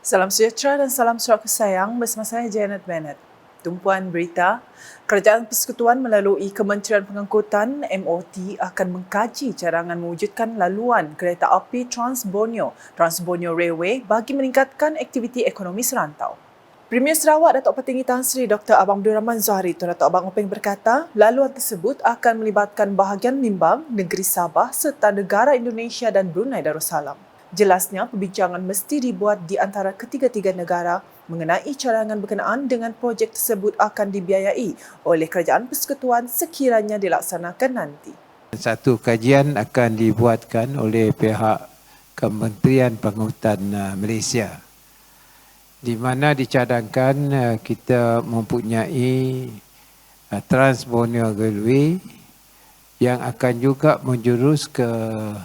Salam sejahtera dan salam surat kesayang bersama saya Janet Bennett. Tumpuan berita, Kerajaan Persekutuan melalui Kementerian Pengangkutan MOT akan mengkaji cadangan mewujudkan laluan kereta api Trans Borneo Railway bagi meningkatkan aktiviti ekonomi serantau. Premier Sarawak Datuk Petinggi Tan Sri Dr. Abang Abdul Rahman Zohari Tun Datuk Abang Openg berkata, laluan tersebut akan melibatkan bahagian Limbang, negeri Sabah serta negara Indonesia dan Brunei Darussalam. Jelasnya, perbincangan mesti dibuat di antara ketiga-tiga negara mengenai cadangan berkenaan dengan projek tersebut akan dibiayai oleh Kerajaan Persekutuan sekiranya dilaksanakan nanti. Satu kajian akan dibuatkan oleh pihak Kementerian Pengangkutan Malaysia, di mana dicadangkan kita mempunyai Trans Borneo Railway yang akan juga menjurus ke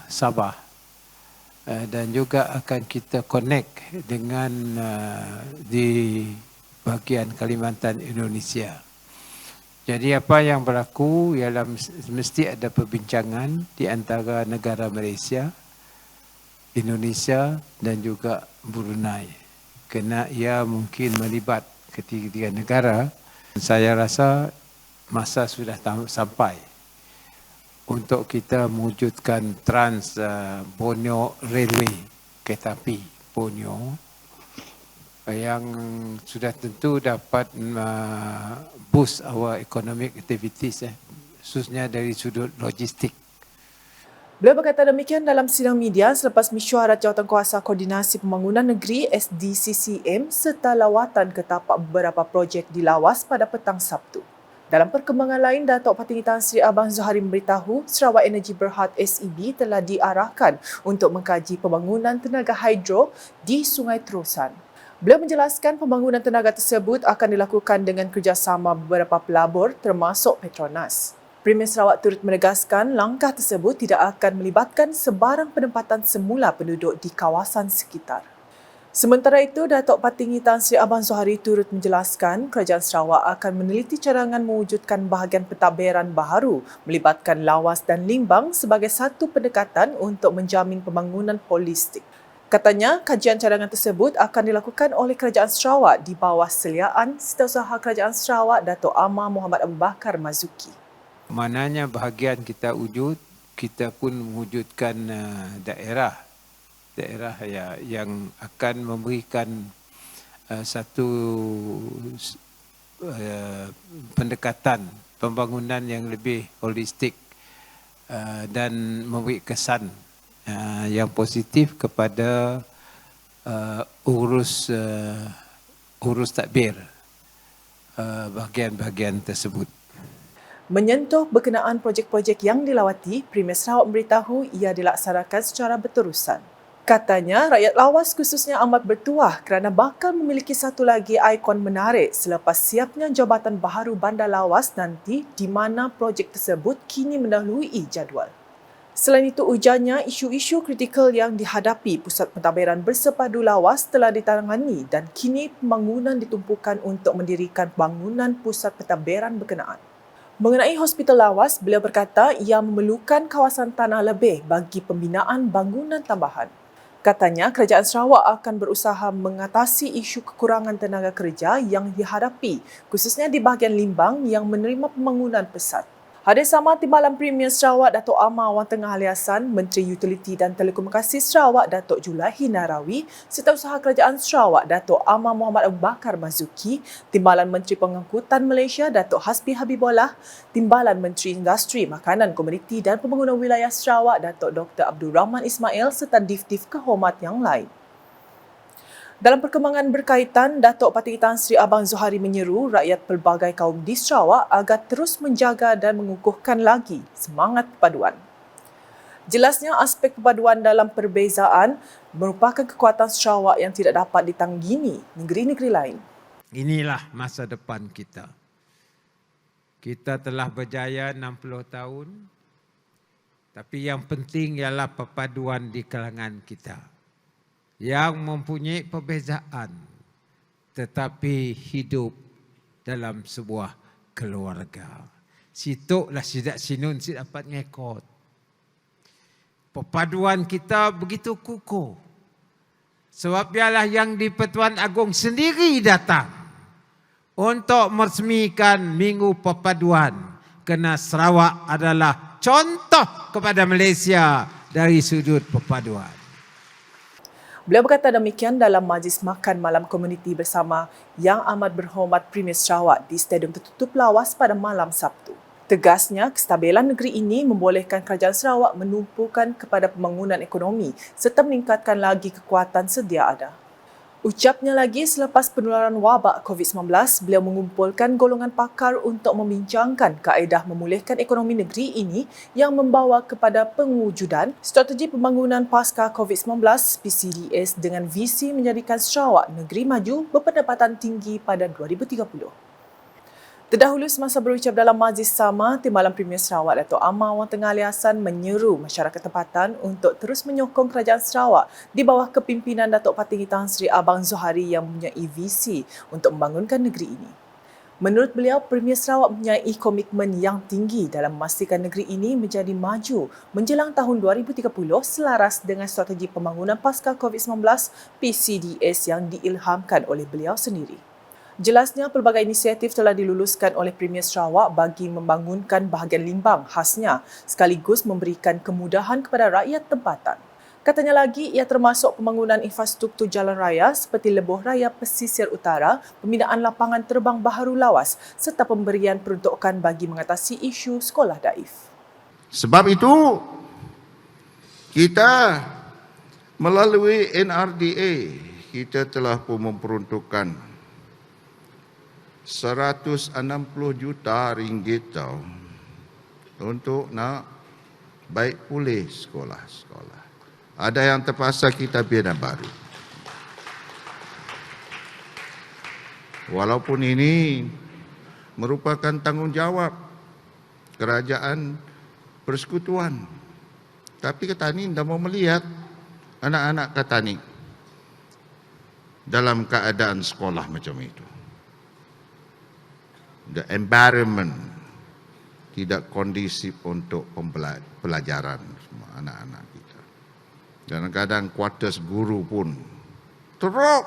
Sabah dan juga akan kita connect dengan di bahagian Kalimantan Indonesia. Jadi apa yang berlaku ialah mesti ada perbincangan di antara negara Malaysia, Indonesia dan juga Brunei. Kerana ia mungkin melibat ketiga-tiga negara. Saya rasa masa sudah sampai untuk kita mewujudkan Trans Borneo Railway, kereta api Borneo, yang sudah tentu dapat boost our economic activities, khususnya dari sudut logistik. Beliau berkata demikian dalam sidang media selepas mesyuarat Jawatankuasa Koordinasi Pembangunan Negeri SDCCM serta lawatan ke tapak beberapa projek di Lawas pada petang Sabtu. Dalam perkembangan lain, Datuk Petinggi Tan Sri Abang Zohari memberitahu Sarawak Energy Berhad SEB telah diarahkan untuk mengkaji pembangunan tenaga hidro di Sungai Terusan. Beliau menjelaskan pembangunan tenaga tersebut akan dilakukan dengan kerjasama beberapa pelabur termasuk Petronas. Premier Sarawak turut menegaskan langkah tersebut tidak akan melibatkan sebarang penempatan semula penduduk di kawasan sekitar. Sementara itu, Datuk Petinggi Tan Sri Abang Zohari turut menjelaskan Kerajaan Sarawak akan meneliti cadangan mewujudkan bahagian pentadbiran baharu melibatkan Lawas dan Limbang sebagai satu pendekatan untuk menjamin pembangunan holistik. Katanya, kajian cadangan tersebut akan dilakukan oleh Kerajaan Sarawak di bawah seliaan Setiausaha Kerajaan Sarawak Datuk Amar Muhammad Abu Bakar Mazuki. Maknanya bahagian kita wujud, kita pun mewujudkan daerah yang akan memberikan satu pendekatan pembangunan yang lebih holistik dan memberi kesan yang positif kepada urus tadbir bahagian-bahagian tersebut. Menyentuh berkenaan projek-projek yang dilawati, Premier Sarawak memberitahu ia dilaksanakan secara berterusan. Katanya, rakyat Lawas khususnya amat bertuah kerana bakal memiliki satu lagi ikon menarik selepas siapnya Jabatan Baharu Bandar Lawas nanti di mana projek tersebut kini mendahului jadual. Selain itu, ujarnya isu-isu kritikal yang dihadapi Pusat Pentadbiran Bersepadu Lawas telah ditangani dan kini pembangunan ditumpukan untuk mendirikan bangunan pusat pentadbiran berkenaan. Mengenai Hospital Lawas, beliau berkata ia memerlukan kawasan tanah lebih bagi pembinaan bangunan tambahan. Katanya, Kerajaan Sarawak akan berusaha mengatasi isu kekurangan tenaga kerja yang dihadapi, khususnya di bahagian Limbang yang menerima pembangunan pesat. Hadir sama Timbalan Premier Sarawak Datuk Amar Wang Tengah Aliasan, Menteri Utiliti dan Telekomunikasi Sarawak Datuk Julaihi Narawi, Setiausaha Kerajaan Sarawak Datuk Amar Muhammad Abu Bakar Mazuki, Timbalan Menteri Pengangkutan Malaysia Datuk Hasbi Habibullah, Timbalan Menteri Industri, Makanan, Komuniti dan Pembangunan Wilayah Sarawak Datuk Dr. Abdul Rahman Ismail serta dif-dif kehormat yang lain. Dalam perkembangan berkaitan, Datuk Petinggi Tan Sri Abang Zohari menyeru rakyat pelbagai kaum di Sarawak agar terus menjaga dan mengukuhkan lagi semangat perpaduan. Jelasnya, aspek perpaduan dalam perbezaan merupakan kekuatan Sarawak yang tidak dapat ditangini negeri-negeri lain. Inilah masa depan kita. Kita telah berjaya 60 tahun, tapi yang penting ialah perpaduan di kalangan kita, yang mempunyai perbezaan tetapi hidup dalam sebuah keluarga. Situklah sidak sinun si dapat ngekot. Perpaduan kita begitu kukuh Sebab biarlah yang di-Pertuan Agong sendiri datang untuk meresmikan Minggu Perpaduan, kerana Sarawak adalah contoh kepada Malaysia dari sudut perpaduan. Beliau berkata demikian dalam majlis makan malam komuniti bersama Yang Amat Berhormat Premier Sarawak di Stadium Tertutup Lawas pada malam Sabtu. Tegasnya, kestabilan negeri ini membolehkan Kerajaan Sarawak menumpukan kepada pembangunan ekonomi serta meningkatkan lagi kekuatan sedia ada. Ucapnya lagi, selepas penularan wabak COVID-19, beliau mengumpulkan golongan pakar untuk membincangkan kaedah memulihkan ekonomi negeri ini yang membawa kepada pengujudan strategi pembangunan pasca COVID-19 PCDS dengan visi menjadikan Sarawak negeri maju berpendapatan tinggi pada 2030. Terdahulu semasa berucap dalam majlis sama, Timbalan Premier Sarawak Dato' Amar Wang Tengah Ali Hassan menyeru masyarakat tempatan untuk terus menyokong Kerajaan Sarawak di bawah kepimpinan Datuk Patinggi Tan Sri Abang Zohari yang mempunyai visi untuk membangunkan negeri ini. Menurut beliau, Premier Sarawak mempunyai komitmen yang tinggi dalam memastikan negeri ini menjadi maju menjelang tahun 2030 selaras dengan strategi pembangunan pasca COVID-19 PCDS yang diilhamkan oleh beliau sendiri. Jelasnya, pelbagai inisiatif telah diluluskan oleh Premier Sarawak bagi membangunkan bahagian limbang khasnya sekaligus memberikan kemudahan kepada rakyat tempatan. Katanya lagi, ia termasuk pembangunan infrastruktur jalan raya seperti Lebuh Raya Pesisir Utara, pembinaan lapangan terbang baharu lawas serta pemberian peruntukan bagi mengatasi isu sekolah daif. Sebab itu, kita melalui NRDA, kita telah pun memperuntukkan 160 juta ringgit tau untuk nak baik pulih sekolah-sekolah. Ada yang terpaksa kita bina baru. Walaupun ini merupakan tanggungjawab kerajaan persekutuan, tapi Ketani tidak mau melihat anak-anak Ketani dalam keadaan sekolah macam itu. The environment tidak kondusif untuk pelajaran semua anak-anak kita. Kadang-kadang kuartus guru pun teruk.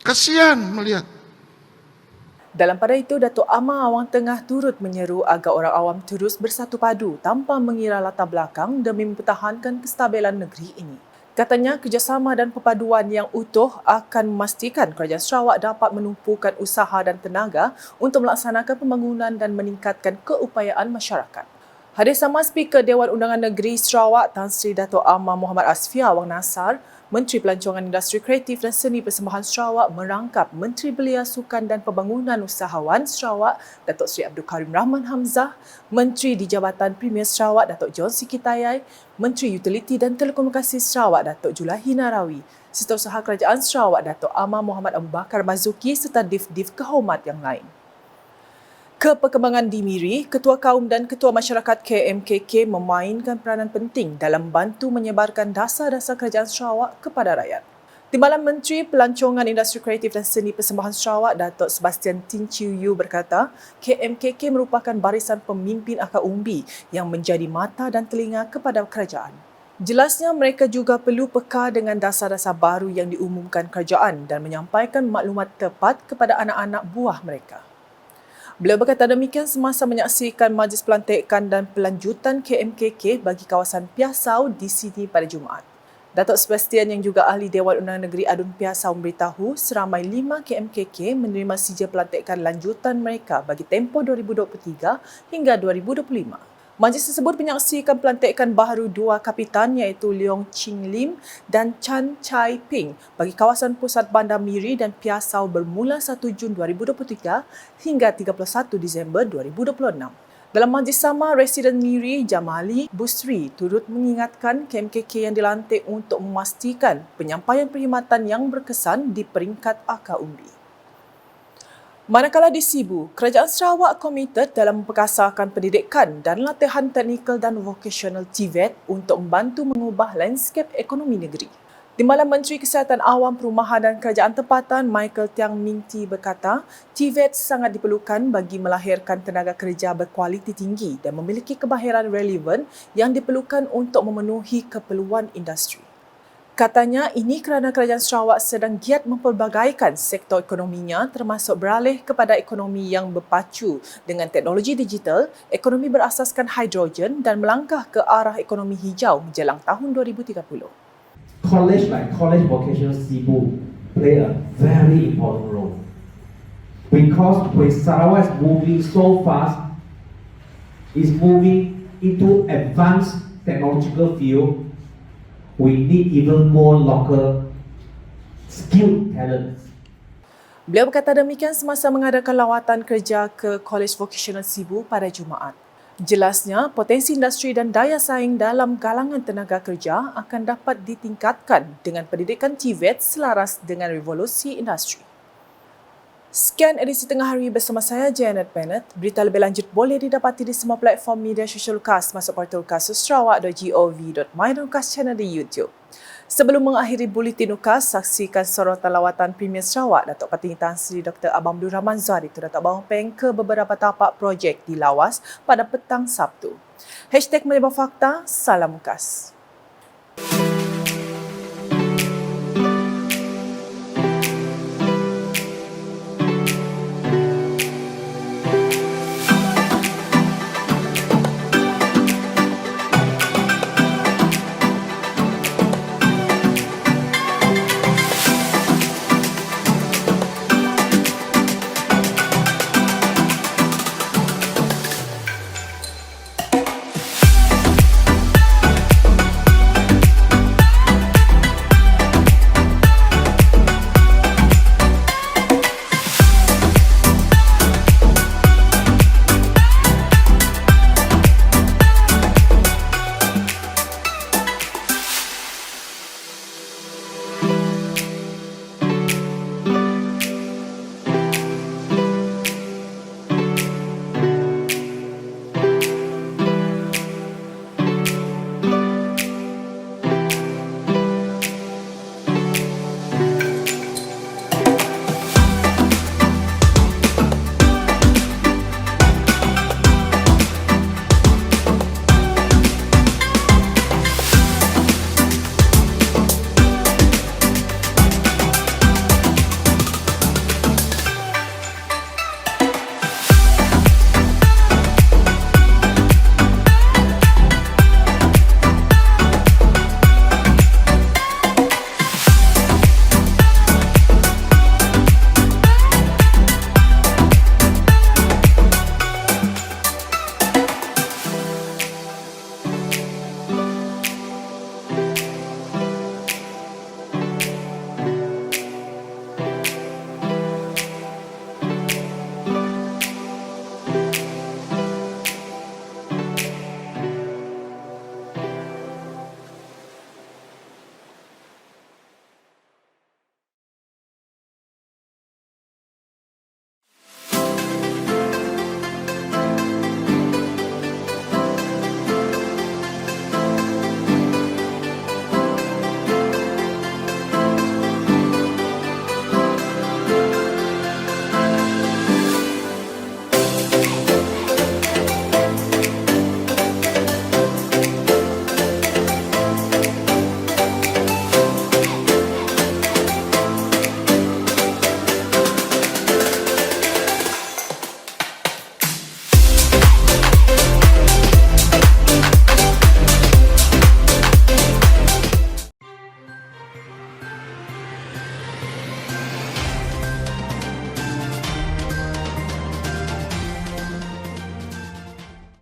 Kasihan melihat. Dalam pada itu, Datuk Amar Wang Tengah turut menyeru agar orang awam terus bersatu padu tanpa mengira latar belakang demi mempertahankan kestabilan negeri ini. Katanya, kerjasama dan perpaduan yang utuh akan memastikan Kerajaan Sarawak dapat menumpukan usaha dan tenaga untuk melaksanakan pembangunan dan meningkatkan keupayaan masyarakat. Hadir sama Speaker Dewan Undangan Negeri Sarawak Tan Sri Dato' Amar Muhammad Asfia Wang Nasar, Menteri Pelancongan Industri Kreatif dan Seni Persembahan Sarawak merangkap Menteri Belia Sukan dan Pembangunan Usahawan Sarawak Datuk Seri Abdul Karim Rahman Hamzah, Menteri di Jabatan Premier Sarawak Datuk John Sikitayai, Menteri Utiliti dan Telekomunikasi Sarawak Datuk Julahi Narawi, Setiausaha Kerajaan Sarawak Datuk Amar Muhammad Abu Bakar Mazuki serta div-div kehormat yang lain. Keperkembangan di Miri, Ketua Kaum dan Ketua Masyarakat KMKK memainkan peranan penting dalam membantu menyebarkan dasar-dasar Kerajaan Sarawak kepada rakyat. Timbalan Menteri Pelancongan Industri Kreatif dan Seni Persembahan Sarawak Datuk Sebastian Tin Chiu Yu berkata, KMKK merupakan barisan pemimpin akar umbi yang menjadi mata dan telinga kepada kerajaan. Jelasnya, mereka juga perlu peka dengan dasar-dasar baru yang diumumkan kerajaan dan menyampaikan maklumat tepat kepada anak-anak buah mereka. Beliau berkata demikian semasa menyaksikan majlis pelantikan dan pelanjutan KMKK bagi kawasan Piasau di Sydney pada Jumaat. Datuk Sebastian yang juga ahli Dewan Undangan Negeri Adun Piasau memberitahu seramai 5 KMKK menerima sijil pelantikan lanjutan mereka bagi tempoh 2023 hingga 2025. Majlis tersebut menyaksikan pelantikan baharu 2 kapitan iaitu Leong Ching Lim dan Chan Chai Ping bagi kawasan pusat bandar Miri dan Piasau bermula 1 Jun 2023 hingga 31 Disember 2026. Dalam majlis sama, Residen Miri Jamali Busri turut mengingatkan KMKK yang dilantik untuk memastikan penyampaian perkhidmatan yang berkesan di peringkat akar umbi. Manakala di Sibu, Kerajaan Sarawak komited dalam memperkasarkan pendidikan dan latihan teknikal dan vocasional TVET untuk membantu mengubah lanskap ekonomi negeri. Timbalan Menteri Kesihatan Awam Perumahan dan Kerajaan Tempatan Michael Tiang Ming Ti berkata, TVET sangat diperlukan bagi melahirkan tenaga kerja berkualiti tinggi dan memiliki kemahiran relevan yang diperlukan untuk memenuhi keperluan industri. Katanya ini kerana Kerajaan Sarawak sedang giat mempelbagaikan sektor ekonominya termasuk beralih kepada ekonomi yang berpacu dengan teknologi digital, ekonomi berasaskan hidrogen dan melangkah ke arah ekonomi hijau menjelang tahun 2030. College like College Vocational Cebu play a very important role because when Sarawak is moving so fast, is moving into advanced technological field, we need even more local skilled talents. Beliau berkata demikian semasa mengadakan lawatan kerja ke College Vocational Cebu pada Jumaat. Jelasnya, potensi industri dan daya saing dalam galangan tenaga kerja akan dapat ditingkatkan dengan pendidikan TVET selaras dengan revolusi industri. Sekian edisi Tengah Hari bersama saya, Janet Bennett. Berita lebih lanjut boleh didapati di semua platform media sosial UKAS masuk portal ukas.sarawak.gov.my dan UKAS channel di YouTube. Sebelum mengakhiri buletin UKAS, saksikan sorotan lawatan Premier Sarawak Datuk Patinggi Tan Sri Dr. Abang Rahman Zahid itu Datuk Bawang Peng ke beberapa tapak projek di Lawas pada petang Sabtu. #Menyebar Fakta, Salam UKAS.